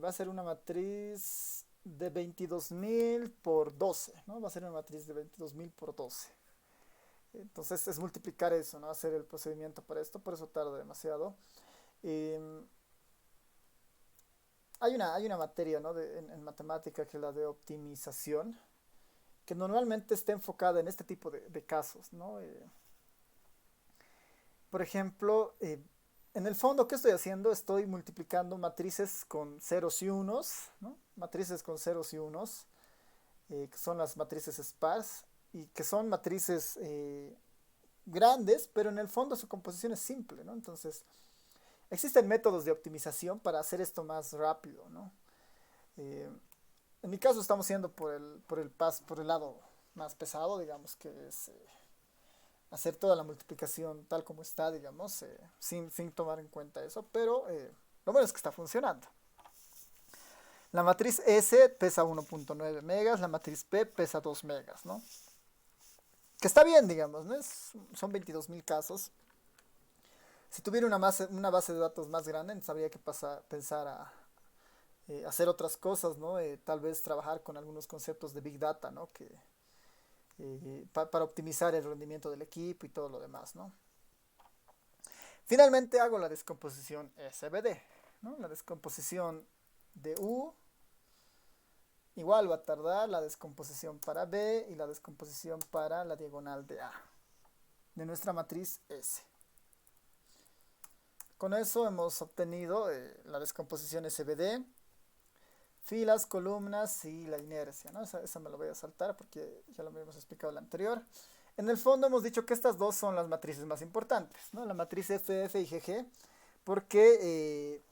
va a ser una matriz de 22.000 por 12, ¿no? Va a ser una matriz de 22.000 por 12. Entonces es multiplicar eso, ¿no? Hacer el procedimiento para esto, por eso tarda demasiado. Eh, hay una materia, ¿no? En matemática que es la de optimización, que normalmente está enfocada en este tipo de casos, ¿no? Por ejemplo, en el fondo, ¿qué estoy haciendo? Estoy multiplicando matrices con ceros y unos, ¿no? Matrices con ceros y unos, que son las matrices sparse, y que son matrices grandes, pero en el fondo su composición es simple, ¿no? Entonces, existen métodos de optimización para hacer esto más rápido, ¿no? Eh, en mi caso estamos yendo por el lado más pesado, digamos, que es hacer toda la multiplicación tal como está, digamos, sin tomar en cuenta eso, pero lo bueno es que está funcionando. La matriz S pesa 1.9 megas, la matriz P pesa 2 megas, ¿no? Que está bien, digamos, ¿no? Son 22.000 casos. Si tuviera una base de datos más grande, habría que pensar a hacer otras cosas, ¿no? Tal vez trabajar con algunos conceptos de Big Data, ¿no? Para optimizar el rendimiento del equipo y todo lo demás, ¿no? Finalmente hago la descomposición SVD, ¿no? La descomposición de U igual va a tardar la descomposición para B y la descomposición para la diagonal de A de nuestra matriz S. Con eso hemos obtenido la descomposición SVD, filas, columnas y la inercia, ¿no? Esa me lo voy a saltar porque ya lo habíamos explicado en la anterior. En el fondo hemos dicho que estas dos son las matrices más importantes, ¿no? La matriz FF y GG, porque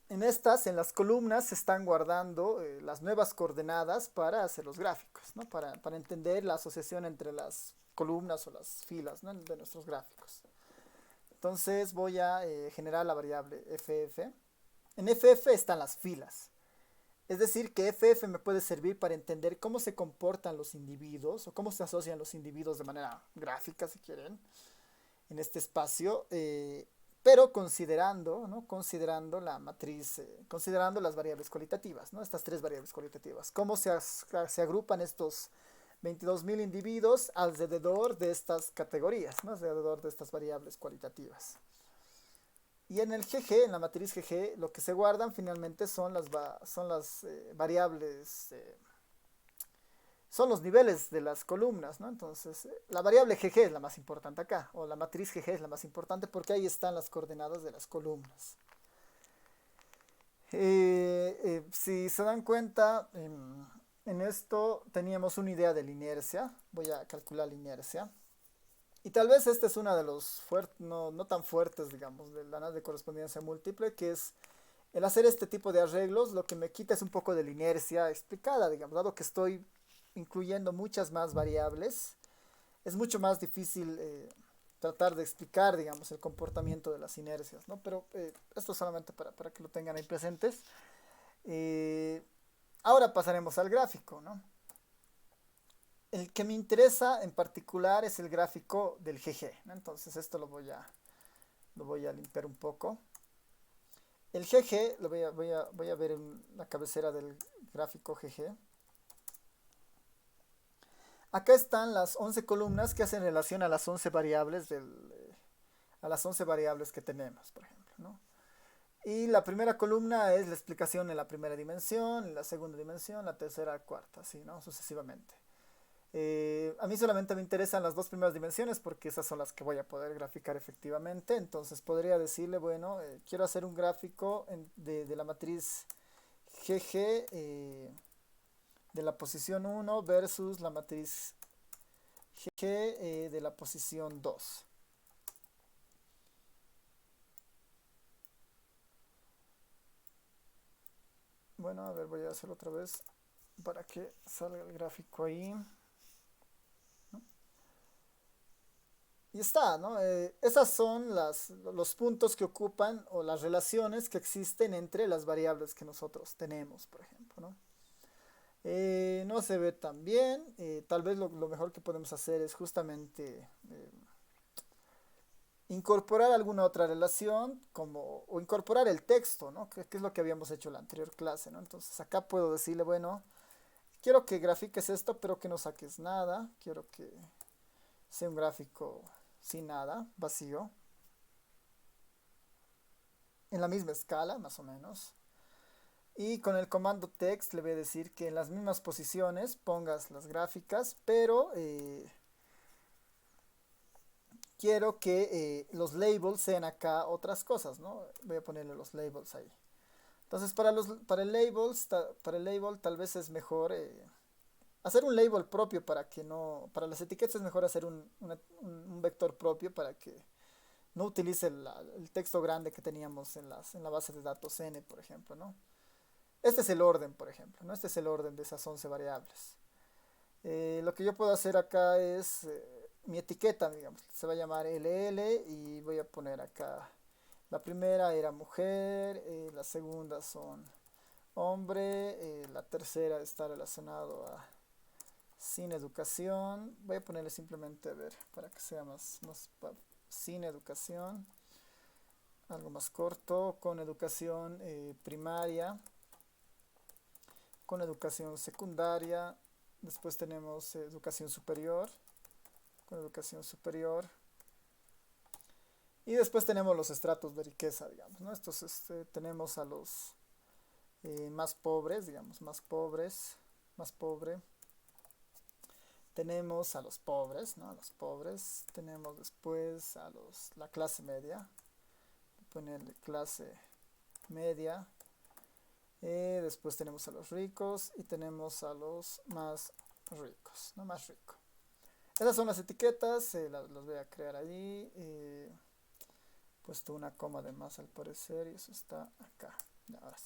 en las columnas se están guardando las nuevas coordenadas para hacer los gráficos, ¿no? Para entender la asociación entre las columnas o las filas, ¿no? De nuestros gráficos. Entonces voy a generar la variable FF. En FF están las filas. Es decir, que FF me puede servir para entender cómo se comportan los individuos o cómo se asocian los individuos de manera gráfica, si quieren, en este espacio, pero considerando, ¿no? Considerando la matriz, considerando las variables cualitativas, ¿no? Estas tres variables cualitativas. Cómo se agrupan estos 22.000 individuos alrededor de estas categorías, ¿no? Alrededor de estas variables cualitativas. Y en el GG, en la matriz GG, lo que se guardan finalmente son las variables, son los niveles de las columnas, ¿no? Entonces, la variable GG es la más importante acá, o la matriz GG es la más importante porque ahí están las coordenadas de las columnas. Si se dan cuenta, en esto teníamos una idea de la inercia. Voy a calcular la inercia. Y tal vez este es uno de los no tan fuertes, digamos, del análisis de correspondencia múltiple, que es El hacer este tipo de arreglos lo que me quita es un poco de la inercia explicada, digamos, dado que estoy incluyendo muchas más variables, es mucho más difícil tratar de explicar, digamos, el comportamiento de las inercias, ¿no? Pero esto solamente para que lo tengan ahí presentes. Eh, Ahora pasaremos al gráfico, ¿no? El que me interesa en particular es el gráfico del GG, ¿no? Entonces esto lo voy a limpiar un poco. El GG, voy a ver en la cabecera del gráfico GG. Acá están las 11 columnas que hacen relación a las 11 variables a las 11 variables que tenemos, por ejemplo, ¿no? Y la primera columna es la explicación en la primera dimensión, en la segunda dimensión, la tercera, cuarta, así, ¿no? Sucesivamente. A mí solamente me interesan las dos primeras dimensiones porque esas son las que voy a poder graficar efectivamente. Entonces podría decirle, bueno, quiero hacer un gráfico de la matriz GG de la posición 1 versus la matriz GG de la posición 2. Bueno, a ver, voy a hacerlo otra vez para que salga el gráfico ahí. Y está, ¿no? Esas son los puntos que ocupan o las relaciones que existen entre las variables que nosotros tenemos, por ejemplo, ¿no? No se ve tan bien. Tal vez lo mejor que podemos hacer es justamente incorporar alguna otra relación o incorporar el texto, ¿no? Que es lo que habíamos hecho en la anterior clase, ¿no? Entonces acá puedo decirle, bueno, quiero que grafiques esto, pero que no saques nada. Quiero que sea un gráfico sin nada, vacío. En la misma escala, más o menos. Y con el comando text le voy a decir que en las mismas posiciones pongas las gráficas, pero quiero que los labels sean acá otras cosas, ¿no? Voy a ponerle los labels ahí. Entonces para el label tal vez es mejor hacer un label propio para que no, para las etiquetas es mejor hacer un vector propio para que no utilice el texto grande que teníamos en la base de datos n, por ejemplo, ¿no? Este es el orden, por ejemplo, ¿no? Este es el orden de esas 11 variables. Lo que yo puedo hacer acá es mi etiqueta, digamos, se va a llamar LL y voy a poner acá. La primera era mujer, la segunda son hombre, la tercera está relacionado a sin educación. Voy a ponerle simplemente, a ver, para que sea más sin educación. Algo más corto, con educación primaria, con educación secundaria. Después tenemos educación superior, con educación superior. Y después tenemos los estratos de riqueza, digamos, ¿no? Estos tenemos a los más pobres, digamos, más pobres, más pobre. Tenemos a los pobres, ¿no? A los pobres. Tenemos después a la clase media. Ponerle clase media. Después tenemos a los ricos y tenemos a los más ricos, ¿no? Más rico. Esas son las etiquetas, las voy a crear allí. Puesto una coma de más al parecer y eso está acá. Ahora sí.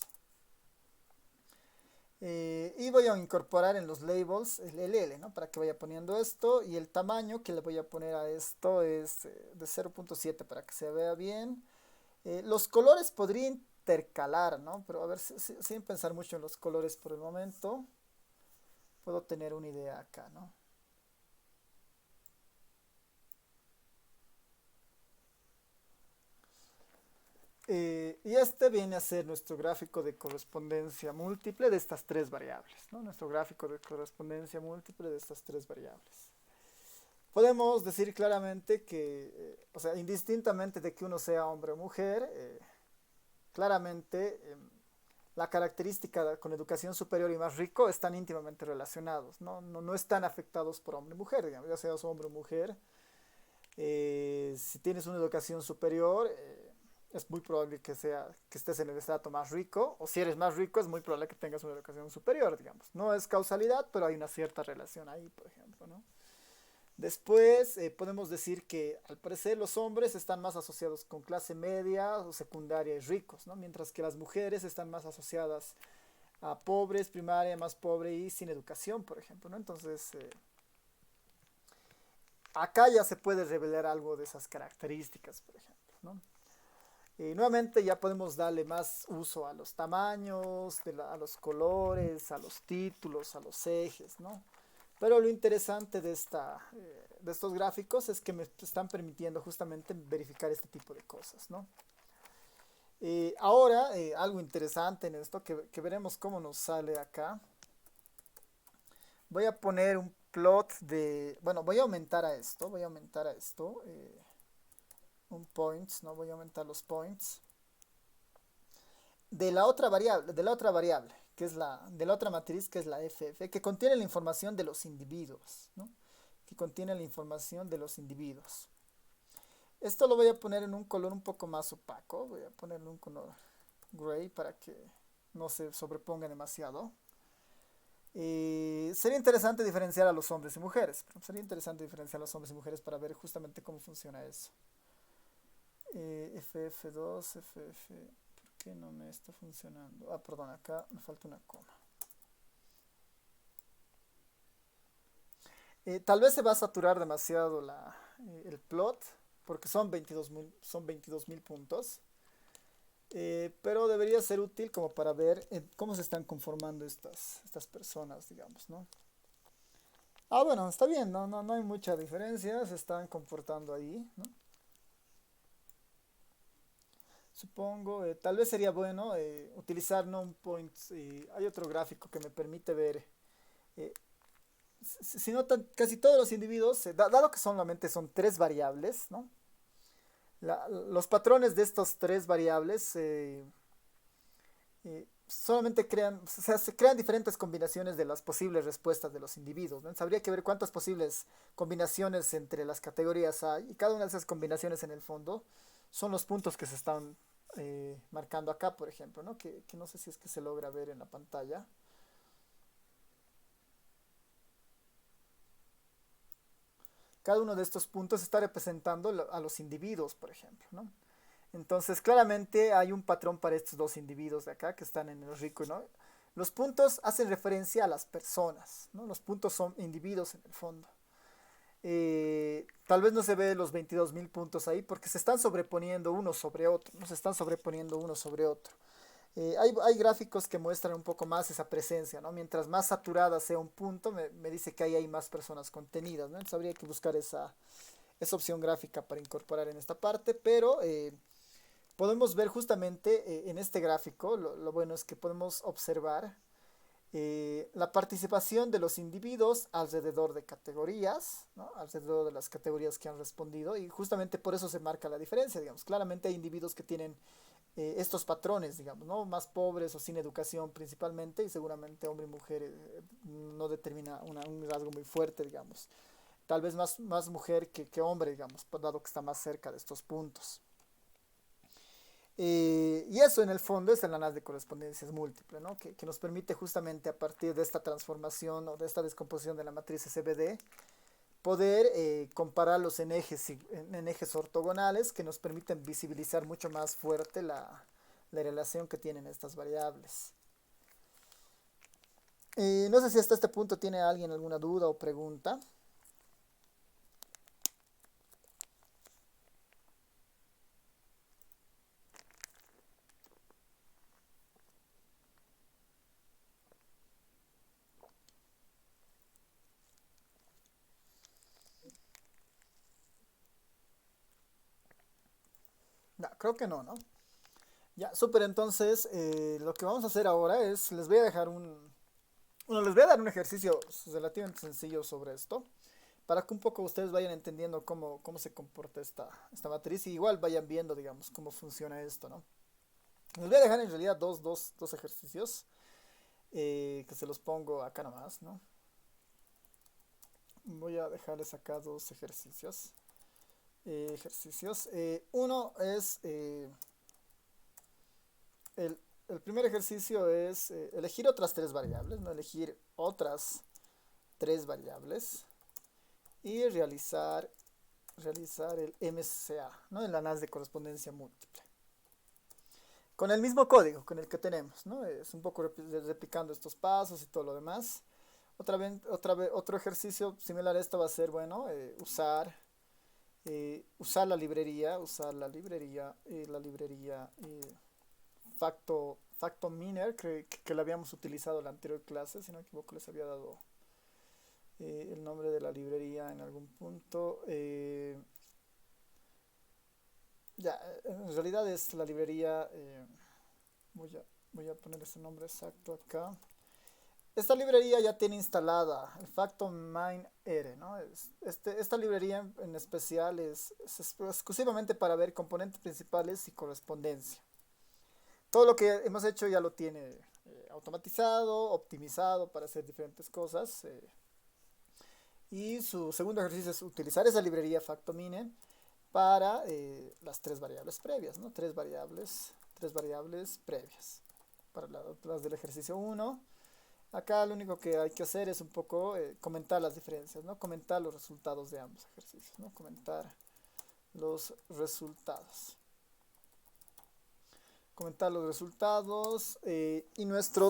Y voy a incorporar en los labels el LL, ¿no? Para que vaya poniendo esto. Y el tamaño que le voy a poner a esto es de 0.7 para que se vea bien. Los colores podría intercalar, ¿no? Pero a ver, sin pensar mucho en los colores por el momento, puedo tener una idea acá, ¿no? Y este viene a ser nuestro gráfico de correspondencia múltiple de estas tres variables, ¿no? Nuestro gráfico de correspondencia múltiple de estas tres variables. Podemos decir claramente que, o sea, indistintamente de que uno sea hombre o mujer, claramente la característica con educación superior y más rico están íntimamente relacionados, ¿no? No están afectados por hombre y mujer, digamos, ya seas hombre o mujer. Si tienes una educación superior, es muy probable que estés en el estrato más rico, o si eres más rico, es muy probable que tengas una educación superior, digamos. No es causalidad, pero hay una cierta relación ahí, por ejemplo, ¿no? Después podemos decir que al parecer los hombres están más asociados con clase media o secundaria y ricos, ¿no? Mientras que las mujeres están más asociadas a pobres, primaria, más pobre y sin educación, por ejemplo, ¿no? Entonces, acá ya se puede revelar algo de esas características, por ejemplo, ¿no? Y nuevamente ya podemos darle más uso a los tamaños, a los colores, a los títulos, a los ejes, ¿no? Pero lo interesante de estos gráficos es que me están permitiendo justamente verificar este tipo de cosas, ¿no? Ahora, algo interesante en esto, que veremos cómo nos sale acá. Voy a poner un plot de, bueno, voy a aumentar a esto, un points, ¿no? Voy a aumentar los points de la otra variable, que es de la otra matriz, que es la FF, que contiene la información de los individuos, ¿no? Que contiene la información de los individuos. Esto lo voy a poner en un color un poco más opaco, voy a ponerle un color gray para que no se sobreponga demasiado. Sería interesante diferenciar a los hombres y mujeres. Sería interesante diferenciar a los hombres y mujeres para ver justamente cómo funciona eso. FF2, FF. ¿Por qué no me está funcionando? Ah, perdón, acá me falta una coma. Tal vez se va a saturar demasiado el plot, porque son 22.000 puntos. Pero debería ser útil como para ver cómo se están conformando estas personas, digamos, ¿no? Ah, bueno, está bien, no hay mucha diferencia, se están comportando ahí, ¿no? Supongo, tal vez sería bueno utilizar non-points. Hay otro gráfico que me permite ver, eh, si notan, casi todos los individuos, dado que solamente son tres variables, ¿no? Los patrones de estos tres variables solamente crean, o sea, se crean diferentes combinaciones de las posibles respuestas de los individuos, ¿no? Habría que ver cuántas posibles combinaciones entre las categorías hay, y cada una de esas combinaciones en el fondo son los puntos que se están marcando acá, por ejemplo, ¿no? Que no sé si es que se logra ver en la pantalla. Cada uno de estos puntos está representando a los individuos, por ejemplo, ¿no? Entonces, claramente hay un patrón para estos dos individuos de acá que están en el rico, ¿no? Los puntos hacen referencia a las personas, ¿no? Los puntos son individuos en el fondo. Tal vez no se ve los 22.000 puntos ahí porque se están sobreponiendo uno sobre otro, no se están sobreponiendo uno sobre otro. Hay gráficos que muestran un poco más esa presencia, ¿no? Mientras más saturada sea un punto, me dice que ahí hay más personas contenidas, ¿no? Entonces habría que buscar esa opción gráfica para incorporar en esta parte, pero podemos ver justamente en este gráfico, lo bueno es que podemos observar la participación de los individuos alrededor de categorías, ¿no? Alrededor de las categorías que han respondido, y justamente por eso se marca la diferencia, digamos. Claramente hay individuos que tienen estos patrones, digamos, ¿no? Más pobres o sin educación principalmente, y seguramente hombre y mujer no determina un rasgo muy fuerte, digamos. Tal vez más mujer que hombre, digamos, dado que está más cerca de estos puntos. Y eso en el fondo es el análisis de correspondencias múltiple, ¿no? Que nos permite justamente a partir de esta transformación o de esta descomposición de la matriz SVD poder compararlos en ejes ortogonales que nos permiten visibilizar mucho más fuerte la relación que tienen estas variables. No sé si hasta este punto tiene alguien alguna duda o pregunta. No, creo que no, ¿no? Ya, súper, entonces lo que vamos a hacer ahora es, les voy a dejar bueno, les voy a dar un ejercicio relativamente sencillo sobre esto, para que un poco ustedes vayan entendiendo cómo se comporta esta matriz y igual vayan viendo, digamos, cómo funciona esto, ¿no? Les voy a dejar en realidad dos ejercicios que se los pongo acá nomás, ¿no? Voy a dejarles acá dos ejercicios. Uno es el, el primer ejercicio es elegir otras tres variables, ¿no? Elegir otras tres variables. y realizar el MCA, ¿no? El análisis de correspondencia múltiple. Con el mismo código con el que tenemos, ¿no? Es un poco replicando estos pasos y todo lo demás. Otro ejercicio similar a esto va a ser, bueno, usar la librería Factominer, que la habíamos utilizado en la anterior clase, si no me equivoco les había dado el nombre de la librería en algún punto. Ya, en realidad es la librería, voy a poner ese nombre exacto acá. Esta librería ya tiene instalada el FactoMiner, ¿no? Esta librería en especial es exclusivamente para ver componentes principales y correspondencia. Todo lo que hemos hecho ya lo tiene automatizado, optimizado para hacer diferentes cosas. Y su segundo ejercicio es utilizar esa librería FactoMiner para las tres variables previas, ¿no? Tres variables previas. Para las del ejercicio 1. Acá lo único que hay que hacer es un poco comentar las diferencias, ¿no? Comentar los resultados de ambos ejercicios, ¿no? Comentar los resultados. Comentar los resultados. Y nuestra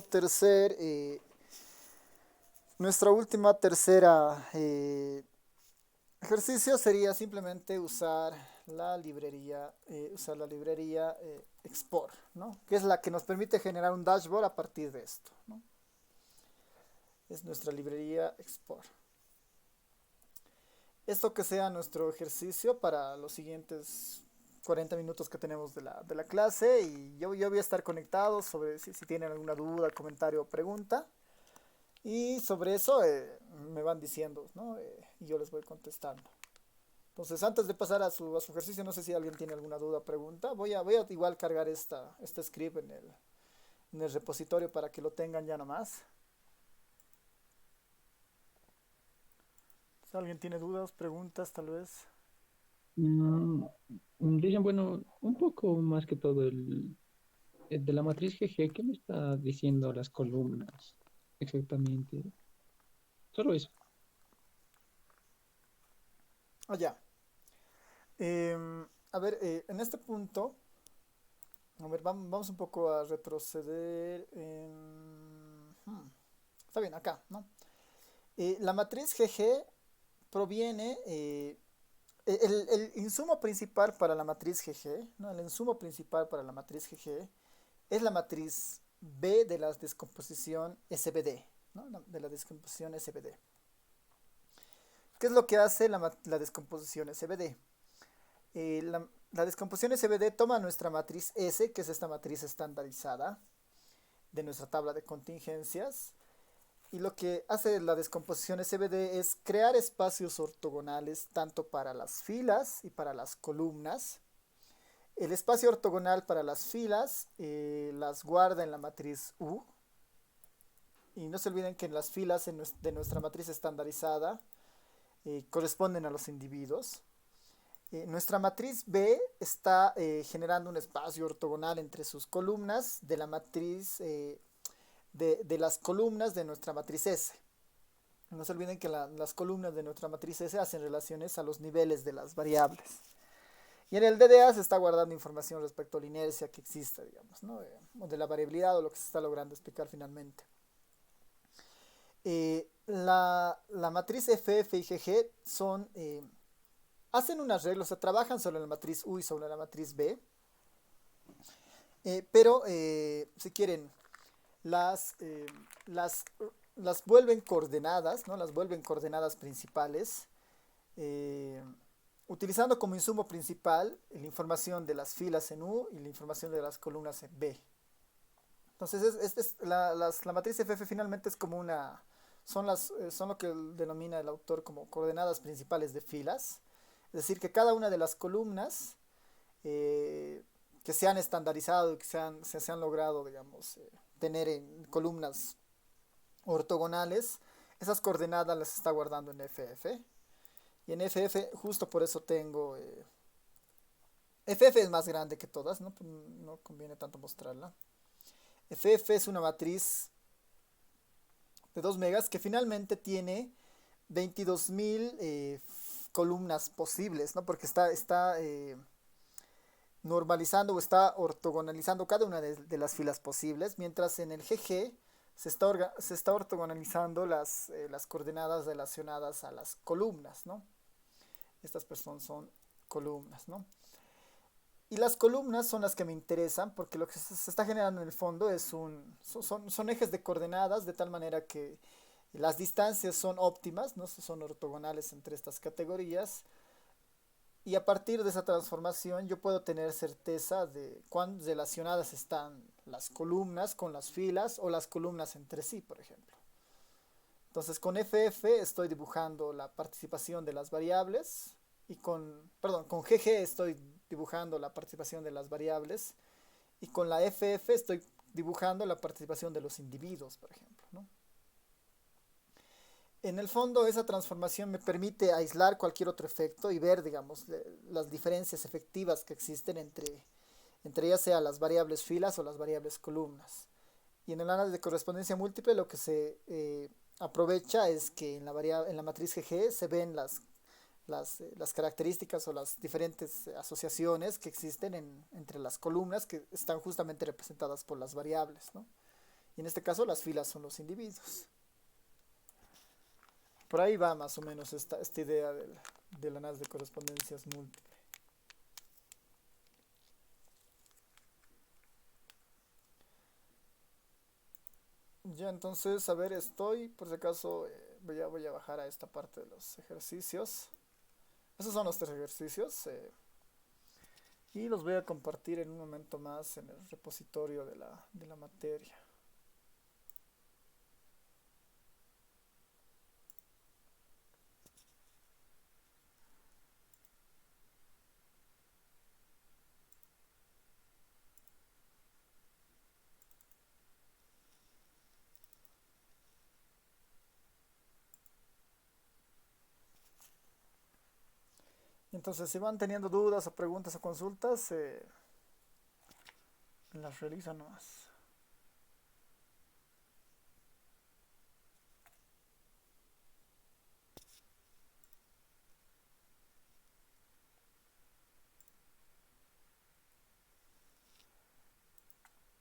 última tercera ejercicio sería simplemente usar la librería Export, ¿no? Que es la que nos permite generar un dashboard a partir de esto, ¿no? Es nuestra librería Export. Esto que sea nuestro ejercicio para los siguientes 40 minutos que tenemos de la clase, y yo voy a estar conectado sobre si tienen alguna duda, comentario o pregunta, y sobre eso me van diciendo, ¿no? Y yo les voy contestando. Entonces, antes de pasar a su ejercicio, no sé si alguien tiene alguna duda o pregunta. Voy a igual cargar este script en el repositorio para que lo tengan ya nomás. Si alguien tiene dudas, preguntas, tal vez. Mm, Dicen, bueno, un poco más que todo el de la matriz GG, ¿qué me está diciendo las columnas? Exactamente. Solo eso. Ah, ya. A ver, en este punto, a ver, vamos un poco a retroceder. Está bien, acá, ¿no? La matriz GG proviene, el insumo principal para la matriz GG, ¿no? El insumo principal para la matriz GG es la matriz B de la descomposición SVD, ¿no? De la descomposición SVD. ¿Qué es lo que hace la descomposición SVD? La descomposición SVD toma nuestra matriz S, que es esta matriz estandarizada de nuestra tabla de contingencias, y lo que hace la descomposición SVD es crear espacios ortogonales tanto para las filas y para las columnas. El espacio ortogonal para las filas las guarda en la matriz U. Y no se olviden que en las filas de nuestra matriz estandarizada corresponden a los individuos. Nuestra matriz B está generando un espacio ortogonal entre sus columnas de la matriz de las columnas de nuestra matriz S. No se olviden que las columnas de nuestra matriz S hacen relaciones a los niveles de las variables. Y en el DDA se está guardando información respecto a la inercia que existe, digamos, ¿no? O de la variabilidad o lo que se está logrando explicar finalmente. La matriz FF y GG hacen un arreglo, o sea, trabajan sobre la matriz U y sobre la matriz B, pero si quieren, las vuelven coordenadas, ¿no? Las vuelven coordenadas principales, utilizando como insumo principal la información de las filas en U y la información de las columnas en B. Entonces, la matriz FF finalmente es como son lo que denomina el autor como coordenadas principales de filas. Es decir, que cada una de las columnas que se han estandarizado y que se han logrado, digamos, tener en columnas ortogonales, esas coordenadas las está guardando en FF. Y en FF, justo por eso tengo... FF es más grande que todas, ¿no? No conviene tanto mostrarla. FF es una matriz de 2 megas que finalmente tiene 22.000 columnas posibles, ¿no? Porque está normalizando o está ortogonalizando cada una de las filas posibles, mientras en el GG se está ortogonalizando las coordenadas relacionadas a las columnas, ¿no? Estas personas son columnas, ¿no? Y las columnas son las que me interesan porque lo que se está generando en el fondo son ejes de coordenadas de tal manera que las distancias son óptimas, ¿no? Son ortogonales entre estas categorías. Y a partir de esa transformación yo puedo tener certeza de cuán relacionadas están las columnas con las filas o las columnas entre sí, por ejemplo. Entonces con FF estoy dibujando la participación de las variables y con GG estoy dibujando la participación de las variables y con la FF estoy dibujando la participación de los individuos, por ejemplo, ¿no? En el fondo, esa transformación me permite aislar cualquier otro efecto y ver, digamos, las diferencias efectivas que existen entre ya sea las variables filas o las variables columnas. Y en el análisis de correspondencia múltiple lo que se aprovecha es que en la matriz GG se ven las características o las diferentes asociaciones que existen entre las columnas que están justamente representadas por las variables, ¿no? Y en este caso las filas son los individuos. Por ahí va más o menos esta idea del análisis de correspondencias múltiples. Ya entonces, a ver, por si acaso, voy a bajar a esta parte de los ejercicios. Esos son los tres ejercicios y los voy a compartir en un momento más en el repositorio de la materia. Entonces, si van teniendo dudas o preguntas o consultas, las realizan nomás.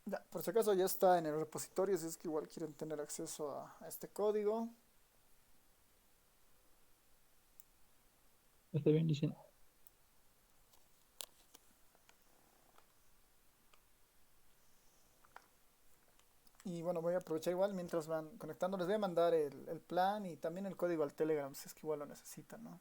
Ya, por si acaso ya está en el repositorio, si es que igual quieren tener acceso a este código. Está bien, dicen. Y bueno, voy a aprovechar igual mientras van conectando. Les voy a mandar el plan y también el código al Telegram, si es que igual lo necesitan, ¿no?